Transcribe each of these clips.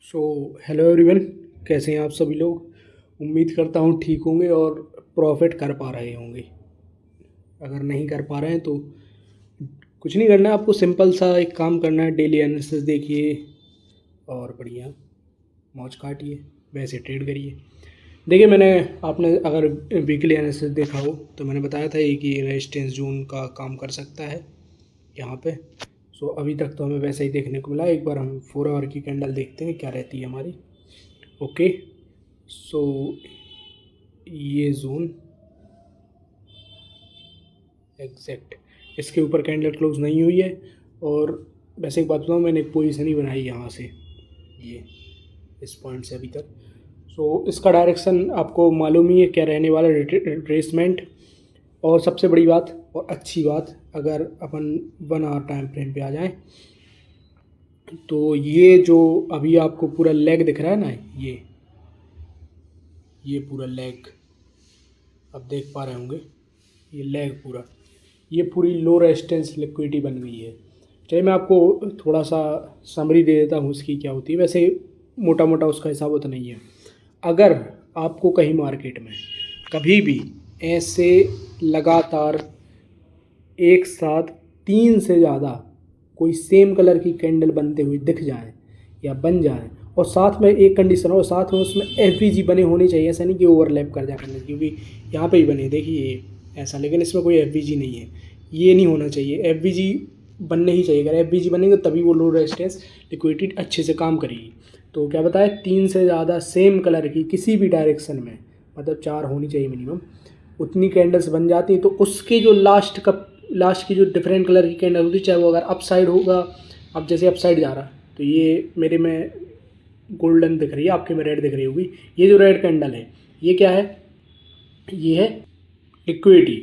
So hello everyone, कैसे हैं आप सभी लोग। उम्मीद करता हूँ ठीक होंगे और प्रॉफिट कर पा रहे होंगे। अगर नहीं कर पा रहे हैं तो कुछ नहीं करना है, आपको सिंपल सा एक काम करना है। डेली एनालिसिस देखिए और बढ़िया मौज काटिए, वैसे ट्रेड करिए। देखिए, मैंने आपने अगर वीकली एनालिसिस देखा हो तो मैंने बताया था ये कि रेजिस्टेंस जोन का काम कर सकता है यहाँ पे। सो अभी तक तो हमें वैसा ही देखने को मिला। एक बार हम 4 आवर की कैंडल देखते हैं क्या रहती है हमारी। ओके, सो ये जोन एग्जैक्ट इसके ऊपर कैंडल क्लोज नहीं हुई है। और वैसे एक बात बताऊँ, मैंने एक पोजीशन ही बनाई यहाँ से, ये इस पॉइंट से अभी तक। सो इसका डायरेक्शन आपको मालूम ही है क्या रहने वाला, रिट्रेसमेंट। और सबसे बड़ी बात और अच्छी बात, अगर अपन 1 आवर टाइम फ्रेम पे आ जाएं तो ये जो अभी आपको पूरा लेग दिख रहा है ना, ये पूरा लेग आप देख पा रहे होंगे। ये लेग पूरा, ये पूरी लो रेजिस्टेंस लिक्विडिटी बन गई है। चलिए मैं आपको थोड़ा सा समरी दे देता हूँ उसकी क्या होती है। वैसे मोटा मोटा उसका हिसाब होता नहीं है। अगर आपको कहीं मार्केट में कभी भी ऐसे लगातार एक साथ 3 से ज़्यादा कोई सेम कलर की कैंडल बनते हुए दिख जाए या बन जाए, और साथ में एक कंडीशन हो, साथ में उसमें एफवीजी बने होने चाहिए। ऐसा नहीं कि ओवरलैप कर जाए करने, क्योंकि यहाँ पे ही बने देखिए ऐसा, लेकिन इसमें कोई एफवीजी नहीं है। ये नहीं होना चाहिए, एफवीजी बनने ही चाहिए। अगर एफवीजी बनेंगे तभी वो लो रेजिस्टेंस लिक्विडिटी अच्छे से काम करेगी। तो क्या बताए, 3 से ज़्यादा सेम कलर की किसी भी डायरेक्शन में, मतलब 4 होनी चाहिए मिनिमम, उतनी कैंडल्स बन जाती हैं। तो उसके जो लास्ट की जो डिफरेंट कलर की कैंडल होती है, चाहे वो अगर अप साइड होगा, अब जैसे अप साइड जा रहा तो ये मेरे में गोल्डन दिख रही है, आपके में रेड दिख रही होगी। ये जो रेड कैंडल है ये क्या है, ये है लिक्विडिटी,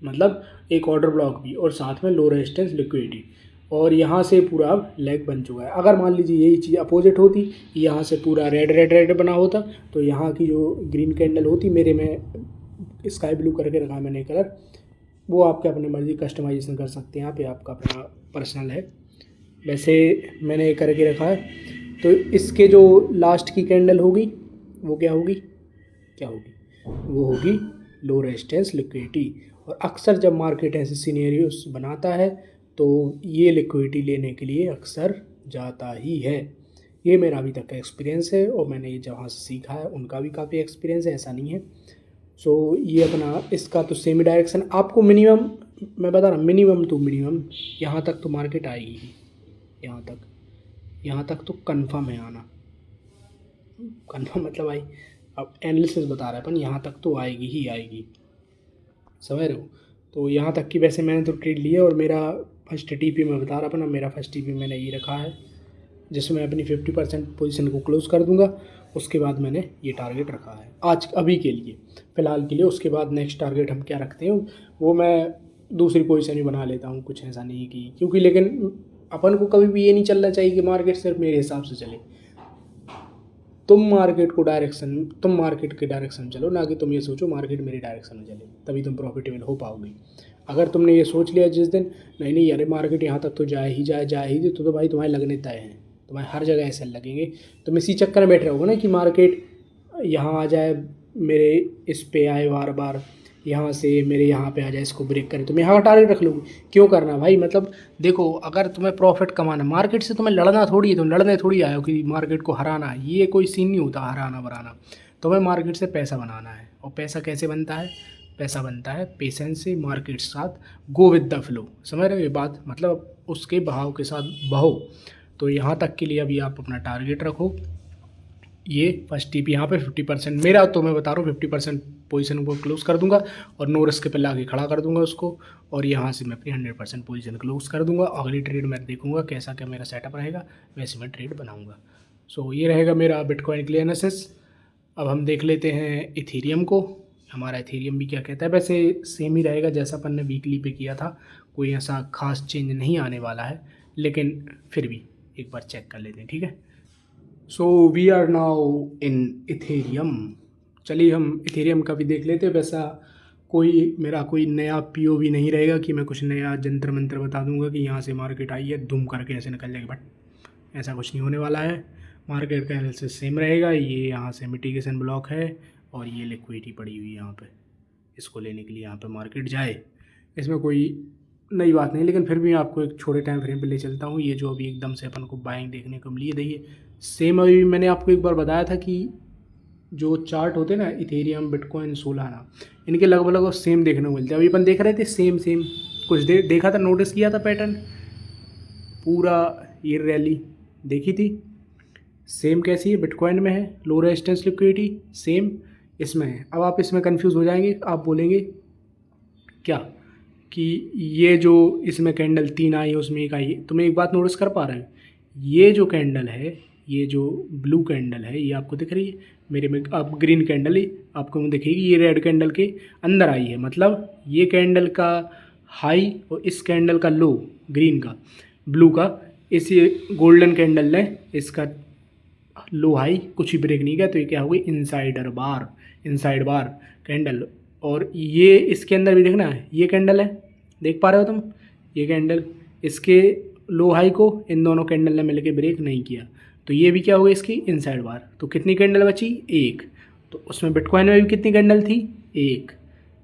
मतलब एक ऑर्डर ब्लॉक भी और साथ में लो रेजिस्टेंस लिक्विडिटी। और यहाँ से पूरा अब लेग बन चुका है। अगर मान लीजिए यही चीज़ अपोजिट होती, यहाँ से पूरा रेड रेड रेड बना होता, तो यहाँ की जो ग्रीन कैंडल होती, मेरे में स्काई ब्लू करके रखा है मैंने कलर, वो आपके अपने मर्ज़ी कस्टमाइजेशन कर सकते हैं। यहाँ पे आपका अपना पर्सनल है, वैसे मैंने ये करके रखा है। तो इसके जो लास्ट की कैंडल होगी वो क्या होगी, वो होगी लो रेजिस्टेंस लिक्विडिटी। और अक्सर जब मार्केट ऐसे सिनेरियोस बनाता है तो ये लिक्विडिटी लेने के लिए अक्सर जाता ही है। ये मेरा अभी तक का एक्सपीरियंस है, और मैंने ये जहाँ से सीखा है उनका भी काफ़ी एक्सपीरियंस है, ऐसा नहीं है। सो ये अपना इसका तो सेमी डायरेक्शन आपको मिनिमम, मैं बता रहा हूँ मिनिमम टू मिनिमम यहाँ तक तो मार्केट आएगी ही। यहाँ तक तो कंफर्म है आना। कंफर्म मतलब भाई, अब एनालिसिस बता रहा है अपन, यहाँ तक तो आएगी ही आएगी, समझ रहे हो। तो यहाँ तक की वैसे मैंने तो ट्रेड लिया, और मेरा फर्स्ट टीपी मैं बता रहा अपन, मेरा फर्स्ट टीपी मैंने ये रखा है जिसमें अपनी 50% पोजीशन को क्लोज़ कर दूंगा। उसके बाद मैंने ये टारगेट रखा है आज अभी के लिए, फ़िलहाल के लिए। उसके बाद नेक्स्ट टारगेट हम क्या रखते हैं वो मैं दूसरी पोजीशन ही बना लेता हूँ, कुछ ऐसा नहीं कि क्योंकि, लेकिन अपन को कभी भी ये नहीं चलना चाहिए कि मार्केट सिर्फ मेरे हिसाब से चले। तुम मार्केट के डायरेक्शन चलो, ना कि तुम ये सोचो मार्केट मेरे डायरेक्शन में चले, तभी तुम प्रॉफिटेबल हो पाओगे। अगर तुमने ये सोच लिया जिस दिन, नहीं नहीं अरे मार्केट यहाँ तक तो जाए ही जाए, तो भाई तुम्हारे लगने तय हैं, तुम्हारे हर जगह ऐसे लगेंगे। तुम इसी चक्कर में बैठे रहोगे ना कि मार्केट यहाँ आ जाए, मेरे इस पे आए बार बार, यहाँ से मेरे यहाँ पे आ जाए, इसको ब्रेक करे, तुम यहाँ का टारगेट रख लोगे। क्यों करना भाई, मतलब देखो, अगर तुम्हें प्रॉफिट कमाना, मार्केट से तुम्हें लड़ना थोड़ी है, तुम लड़ने थोड़ी आए हो कि मार्केट को हराना है, ये कोई सीन नहीं होता हराना बराना। तुम्हें मार्केट से पैसा बनाना है, और पैसा कैसे बनता है, पैसा बनता है पेशेंस से, मार्केट के साथ गो विद द फ्लो, समझ रहे हो ये बात, मतलब उसके बहाव के साथ बहो। तो यहाँ तक के लिए अभी आप अपना टारगेट रखो। ये फर्स्ट टिप यहाँ पे 50% मेरा, तो मैं बता रहा हूँ 50% पोजीशन को क्लोज कर दूंगा और नो रिस्क पे ला के खड़ा कर दूंगा उसको, और यहाँ से मैं अपनी 100% पोजीशन क्लोज कर दूंगा। अगली ट्रेड मैं देखूंगा कैसा क्या मेरा सेटअप रहेगा, वैसे मैं ट्रेड बनाऊंगा। सो ये रहेगा मेरा बिटकॉइन के लिए एनालिसिस। अब हम देख लेते हैं इथेरियम को, हमारा इथेरियम भी क्या कहता है। वैसे सेम ही रहेगा जैसा अपन ने वीकली पे किया था, कोई ऐसा खास चेंज नहीं आने वाला है, लेकिन फिर भी एक बार चेक कर लेते हैं, ठीक है। So we are now in Ethereum. चलिए हम इथेरियम का भी देख लेते हैं। वैसा मेरा कोई नया पीओवी नहीं रहेगा कि मैं कुछ नया जंतर मंत्र बता दूंगा कि यहाँ से मार्केट आई है धूम करके ऐसे निकल जाएगी, बट ऐसा कुछ नहीं होने वाला है। मार्केट का एनालिसिस सेम रहेगा। ये यहाँ से मिटिगेशन ब्लॉक है और ये लिक्विडिटी पड़ी हुई है यहाँ पे, इसको लेने के लिए यहाँ पे मार्केट जाए, इसमें कोई नई बात नहीं। लेकिन फिर भी मैं आपको एक छोटे टाइम फ्रेम पे ले चलता हूँ। ये जो अभी एकदम से अपन को बाइंग देखने को मिली है, देखिए सेम अभी मैंने आपको एक बार बताया था कि जो चार्ट होते हैं ना इथेरियम, बिटकॉइन, सोलाना, इनके लगभग लगभग सेम देखने को मिलते हैं। अभी अपन देख रहे थे सेम कुछ देखा था, नोटिस किया था पैटर्न, पूरा ये रैली देखी थी। सेम कैसी है, बिटकॉइन में है लो रेजिस्टेंस लिक्विडिटी, सेम इसमें है। अब आप इसमें कंफ्यूज हो जाएंगे, आप बोलेंगे क्या कि ये जो इसमें कैंडल 3 आई है उसमें एक आई है। तो मैं एक बात नोटिस कर पा रहे हैं, ये जो कैंडल है, ये जो ब्लू कैंडल है, ये आपको दिख रही है मेरे में, अब ग्रीन कैंडल ही आपको दिखेगी, ये रेड कैंडल के अंदर आई है। मतलब ये कैंडल का हाई और इस कैंडल का लो, ग्रीन का, ब्लू का, इस गोल्डन कैंडल ने इसका लो हाई कुछ ही ब्रेक नहीं किया, तो ये क्या हो गई, इनसाइड बार कैंडल। और ये इसके अंदर भी देखना है, ये कैंडल है, देख पा रहे हो तुम, ये कैंडल, इसके लो हाई को इन दोनों कैंडल ने मिलकर ब्रेक नहीं किया, तो ये भी क्या हो गई इसकी इनसाइड बार। तो कितनी कैंडल बची, एक। तो उसमें बिटकॉइन में भी कितनी कैंडल थी, एक।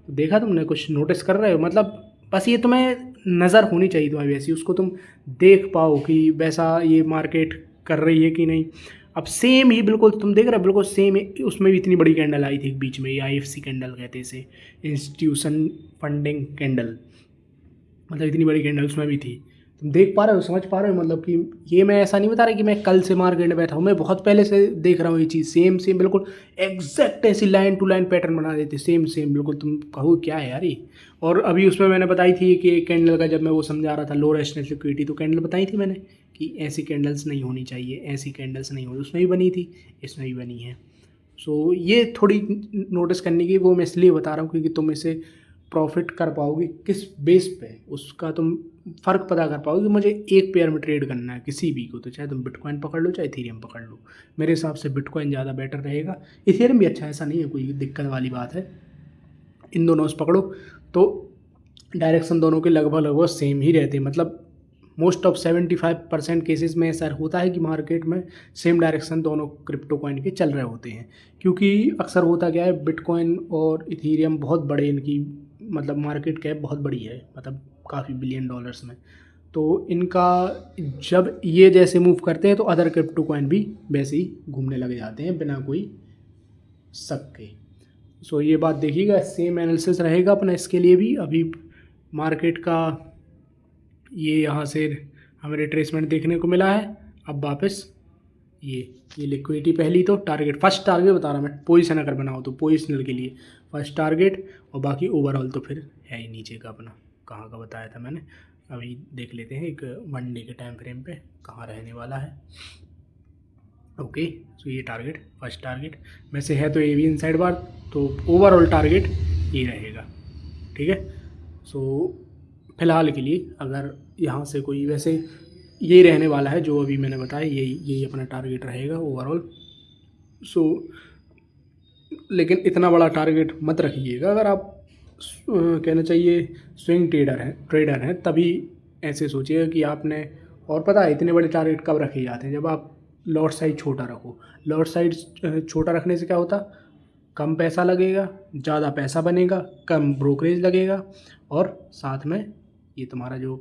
तो देखा तुमने, कुछ नोटिस कर रहे हो, मतलब बस ये तुम्हें नज़र होनी चाहिए तुम्हारी वैसी, उसको तुम देख पाओ कि वैसा ये मार्केट कर रही है कि नहीं। अब सेम ही बिल्कुल तुम देख रहे हो, बिल्कुल सेम उसमें भी इतनी बड़ी कैंडल आई थी बीच में, ये IFC कैंडल कहते हैं इसे, इंस्टीट्यूशन फंडिंग कैंडल, मतलब इतनी बड़ी कैंडल उसमें भी थी। तुम देख पा रहे हो, समझ पा रहे हो, मतलब कि ये मैं ऐसा नहीं बता रहा कि मैं कल से मार्केट में बैठा हूँ, मैं बहुत पहले से देख रहा हूँ ये चीज़, सेम बिल्कुल एग्जैक्ट ऐसी लाइन टू लाइन पैटर्न बना देते, सेम बिल्कुल। तुम कहो क्या है यार ये। और अभी उसमें मैंने बताई थी कि कैंडल का, जब मैं वो समझा रहा था लो रेजिस्टेंस लिक्विडिटी, तो कैंडल बताई थी मैंने कि ऐसी कैंडल्स नहीं होनी चाहिए, ऐसी कैंडल्स नहीं होनी, उसमें भी बनी थी, इसमें भी बनी है। सो ये थोड़ी नोटिस करने की, वो मैं इसलिए बता रहा हूँ क्योंकि तुम इसे प्रॉफिट कर पाओगे किस बेस पे, उसका तुम फ़र्क पता कर पाओगे कि मुझे एक पेयर में ट्रेड करना है किसी भी को, तो चाहे तुम बिटकॉइन पकड़ लो चाहे इथेरियम पकड़ लो। मेरे हिसाब से बिटकॉइन ज़्यादा बेटर रहेगा, इथेरियम भी अच्छा है, ऐसा नहीं है कोई दिक्कत वाली बात है। इन दोनों से पकड़ो तो डायरेक्शन दोनों के लगभग सेम ही रहते हैं, मतलब मोस्ट ऑफ 75% केसेस में ऐसा होता है कि मार्केट में सेम डायरेक्शन दोनों क्रिप्टो कॉइन के चल रहे होते हैं। क्योंकि अक्सर होता क्या है, बिटकॉइन और इथेरियम बहुत बड़े, इनकी मतलब मार्केट कैप बहुत बड़ी है, मतलब काफ़ी बिलियन डॉलर्स में। तो इनका जब ये जैसे मूव करते हैं तो अदर क्रिप्टो कॉइन भी वैसे ही घूमने लग जाते हैं बिना कोई शक के। सो ये बात देखिएगा, सेम एनालिसिस रहेगा अपना इसके लिए भी। अभी मार्केट का ये यहाँ से हमें रिट्रेसमेंट देखने को मिला है। अब वापस ये लिक्विडिटी, पहली तो टारगेट, फर्स्ट टारगेट बता रहा मैं, पोजीशन अगर बनाओ तो पोजिशनल के लिए फर्स्ट टारगेट, और बाकी ओवरऑल तो फिर है ही नीचे का अपना, कहाँ का बताया था मैंने। अभी देख लेते हैं एक 1 डे के टाइम फ्रेम पे कहाँ रहने वाला है। ओके, सो ये टारगेट, फर्स्ट टारगेट में से है तो ये भी इनसाइड बार, तो ओवरऑल टारगेट ये रहेगा, ठीक है। सो फिलहाल के लिए अगर यहाँ से कोई, वैसे यही रहने वाला है जो अभी मैंने बताया, यही अपना टारगेट रहेगा ओवरऑल। सो लेकिन इतना बड़ा टारगेट मत रखिएगा, अगर आप कहना चाहिए स्विंग ट्रेडर हैं तभी ऐसे सोचिएगा कि आपने, और पता है इतने बड़े टारगेट कब रखे जाते हैं, जब आप लॉट साइज छोटा रखो। लॉट साइज छोटा रखने से क्या होता, कम पैसा लगेगा, ज़्यादा पैसा बनेगा, कम ब्रोकरेज लगेगा, और साथ में ये तुम्हारा जो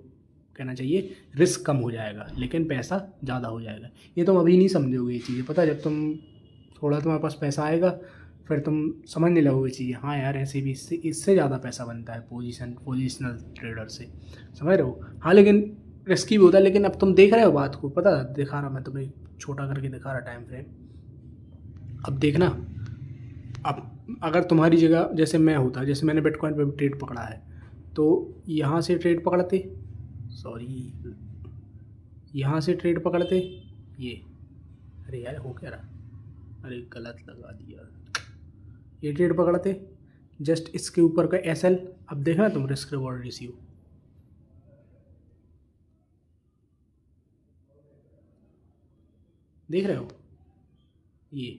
कहना चाहिए रिस्क कम हो जाएगा, लेकिन पैसा ज़्यादा हो जाएगा। ये तुम अभी नहीं समझोगे ये चीज़ें, पता है जब तुम थोड़ा तुम्हारे पास पैसा आएगा फिर तुम समझने लगोगे चीज़ें, हाँ यार ऐसे भी इससे ज़्यादा पैसा बनता है पोजिशनल ट्रेडर से, समझ रहे हो। हाँ लेकिन रिस्की भी होता है, लेकिन अब तुम देख रहे हो बात को, पता दिखा रहा मैं तुम्हें, छोटा करके दिखा रहा टाइम फ्रेम। अब देखना, अब अगर तुम्हारी जगह जैसे मैं होता, जैसे मैंने बिटकॉइन पे ट्रेड पकड़ा है, तो यहाँ से ट्रेड पकड़ते, यहाँ से ट्रेड पकड़ते ये, अरे यार हो क्या रहा, अरे गलत लगा दिया, ये ट्रेड पकड़ते जस्ट इसके ऊपर का SL। अब देखना तुम रिस्क रिवॉर्ड रेशियो, देख रहे हो, ये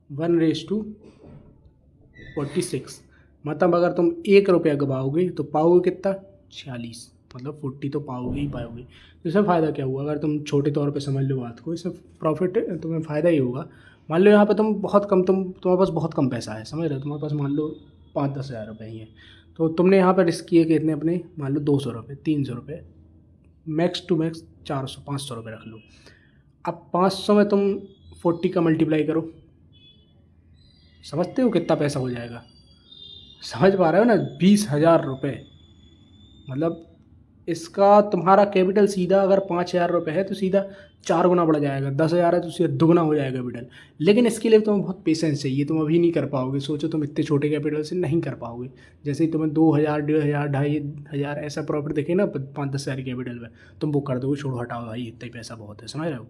1:46, मतलब अगर तुम 1 रुपया गवाओगे तो पाओगे कितना, 46, मतलब 40 तो पाओगे ही पाओगे। तो इसमें फ़ायदा क्या हुआ, अगर तुम छोटे तौर पे समझ लो बात को, इससे प्रॉफिट तुम्हें फ़ायदा ही होगा। मान लो यहाँ पे तुम बहुत कम तुम्हारे पास बहुत कम पैसा है, समझ रहे हो, तुम्हारे पास मान लो 5-10 हज़ार रुपये ही है, तो तुमने यहाँ पर रिस्क किए कि इतने अपने मान लो 200 रुपये, 300 रुपये, मैक्स टू मैक्स 400-500 रुपये रख लो। अब 500 में तुम 40 का मल्टीप्लाई करो, समझते हो कितना पैसा हो जाएगा, समझ पा रहे हो ना, 20,000 रुपये। मतलब इसका तुम्हारा कैपिटल सीधा अगर 5,000 रुपये है तो सीधा 4 गुना बढ़ जाएगा, 10,000 है तो सीधा दुगना हो जाएगा कैपिटल। लेकिन इसके लिए तुम्हें बहुत पेशेंस चाहिए, तुम अभी नहीं कर पाओगे। सोचो तुम इतने छोटे कैपिटल से नहीं कर पाओगे। जैसे ही तुम्हें 2,000, 1,500, 2,500 ऐसा प्रॉफिट दिखे ना 5-10 हज़ार कैपिटल में, तुम वो कर दोगे, छोड़ो हटाओ भाई इतना ही पैसा बहुत है, समझ रहे हो।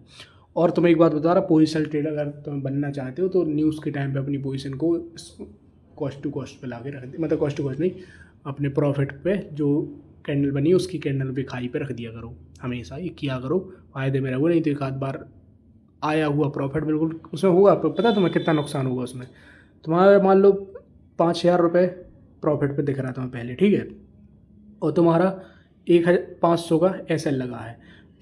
और तुम्हें एक बात बता रहा, पोजिशनल ट्रेडर अगर तुम बनना चाहते हो तो न्यूज़ के टाइम पे अपनी पोजीशन को कॉस्ट टू कॉस्ट पे ला के रख दे, मतलब कॉस्ट टू कॉस्ट नहीं, अपने प्रॉफिट पे जो कैंडल बनी है उसकी कैंडल पे खाई पे रख दिया करो, हमेशा ये किया करो, फ़ायदे में रहो। नहीं तो एक आध बार आया हुआ प्रॉफिट बिल्कुल उसमें होगा, पता है तुम्हें कितना नुकसान होगा उसमें। तुम्हारा मान लो 5,000 रुपये प्रॉफिट पे दिख रहा था तुम्हें पहले, ठीक है, और तुम्हारा 1,500 का एसएल लगा है।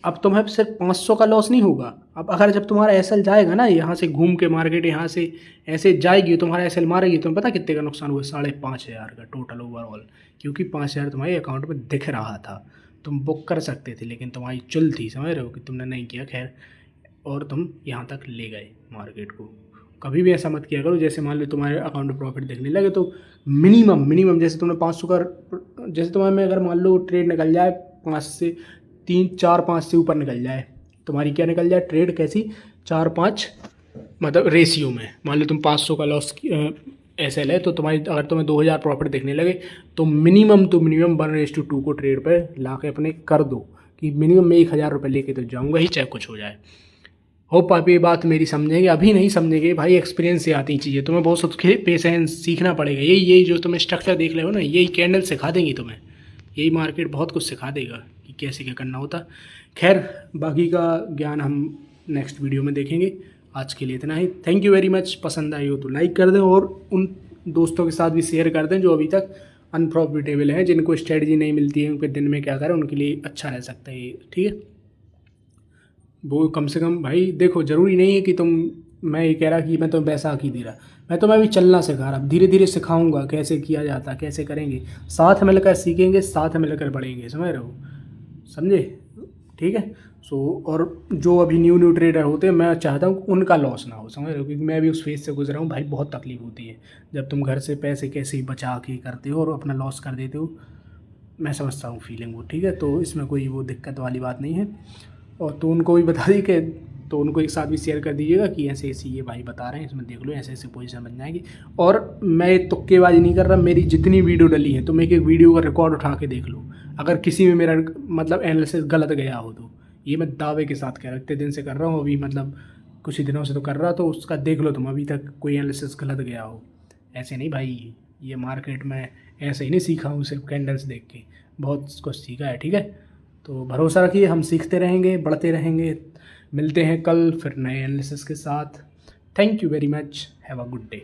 अब तुम्हें सिर्फ 500 का लॉस नहीं होगा। अब अगर जब तुम्हारा एसएल जाएगा ना, यहाँ से घूम के मार्केट यहाँ से ऐसे जाएगी, तुम्हारा एसएल मारेगी, तुम्हें पता कितने का नुकसान हुआ, 5,500 का टोटल ओवरऑल। क्योंकि 5,000 तुम्हारे अकाउंट में दिख रहा था, तुम बुक कर सकते थे, लेकिन तुम्हारी चुल थी, समझ रहे हो, कि तुमने नहीं किया, खैर, और तुम यहाँ तक ले गए मार्केट को। कभी भी ऐसा मत किया करो। जैसे मान लो तुम्हारे अकाउंट में प्रॉफिट दिखने लगे तो मिनिमम जैसे तुमने 500 का, जैसे तुम्हारे में अगर मान लो ट्रेड निकल जाए 5 से 3, 4, 5 से ऊपर निकल जाए, तुम्हारी क्या निकल जाए ट्रेड, कैसी, 4-5 मतलब रेशियो में। मान लो तुम 500 का लॉस एसएल है तो तुम्हारी अगर तुम्हें 2,000 प्रॉफिट दिखने लगे तो मिनिमम 1:2 को ट्रेड पे ला के अपने कर दो कि मिनिमम मैं 1,000 रुपये लेके तो जाऊँगा ही, चाहे कुछ हो जाए। होप आप ये बात मेरी समझेंगे, अभी नहीं समझेंगे भाई, एक्सपीरियंस से आती चीज़ें, तुम्हें बहुत सबके पेशेंस सीखना पड़ेगा। यही जो तुम्हें स्ट्रक्चर देख रहे हो ना, यही कैंडल सिखा देंगी तुम्हें, यही मार्केट बहुत कुछ सिखा देगा कि कैसे क्या करना होता। खैर बाकी का ज्ञान हम नेक्स्ट वीडियो में देखेंगे। आज के लिए इतना ही, थैंक यू वेरी मच। पसंद आई हो तो लाइक कर दें और उन दोस्तों के साथ भी शेयर कर दें जो अभी तक अनप्रॉफिटेबल हैं, जिनको स्ट्रेटजी नहीं मिलती है उनके दिन में क्या करें, उनके लिए अच्छा रह सकता है ये, ठीक है। वो कम से कम भाई देखो, ज़रूरी नहीं है कि मैं ये कह रहा कि मैं तुम्हें पैसा की दे रहा, मैं तुम्हें अभी चलना सिखा रहा, धीरे धीरे सिखाऊंगा कैसे किया जाता, कैसे करेंगे, साथ मिलकर सीखेंगे, साथ मिलकर बढ़ेंगे, समझ रहे हो, समझे, ठीक है। और जो अभी न्यू ट्रेडर होते हैं, मैं चाहता हूँ उनका लॉस ना हो, समझ रहे हो, क्योंकि मैं भी उस फेज से गुजरा हूँ भाई, बहुत तकलीफ होती है जब तुम घर से पैसे कैसे ही बचा के करते हो और अपना लॉस कर देते हो। मैं समझता हूँ फीलिंग वो, ठीक है, तो इसमें कोई वो दिक्कत वाली बात नहीं है। और तो उनको भी बता दी कि, तो उनको एक साथ भी शेयर कर दीजिएगा कि ऐसे ऐसे ये भाई बता रहे हैं, इसमें देख लो ऐसे ऐसे पोजीशन बन जाएगी। और मैं तुक्केबाजी नहीं कर रहा, मेरी जितनी वीडियो डली है तुम एक वीडियो का रिकॉर्ड उठा के देख लो, अगर किसी में मेरा मतलब एनालिसिस गलत गया हो तो, ये मैं दावे के साथ कह रहा, इतने दिन से कर रहा हूँ, अभी मतलब कुछ ही दिनों से तो कर रहा, तो उसका देख लो तुम, अभी तक कोई एनालिसिस गलत गया हो। ऐसे नहीं भाई, ये मार्केट में ऐसे ही नहीं सीखा हूँ सिर्फ कैंडल्स देख के, बहुत कुछ सीखा है, ठीक है। तो भरोसा रखिए, हम सीखते रहेंगे, बढ़ते रहेंगे। मिलते हैं कल फिर नए एनालिसिस के साथ। Thank you very much, have a good day.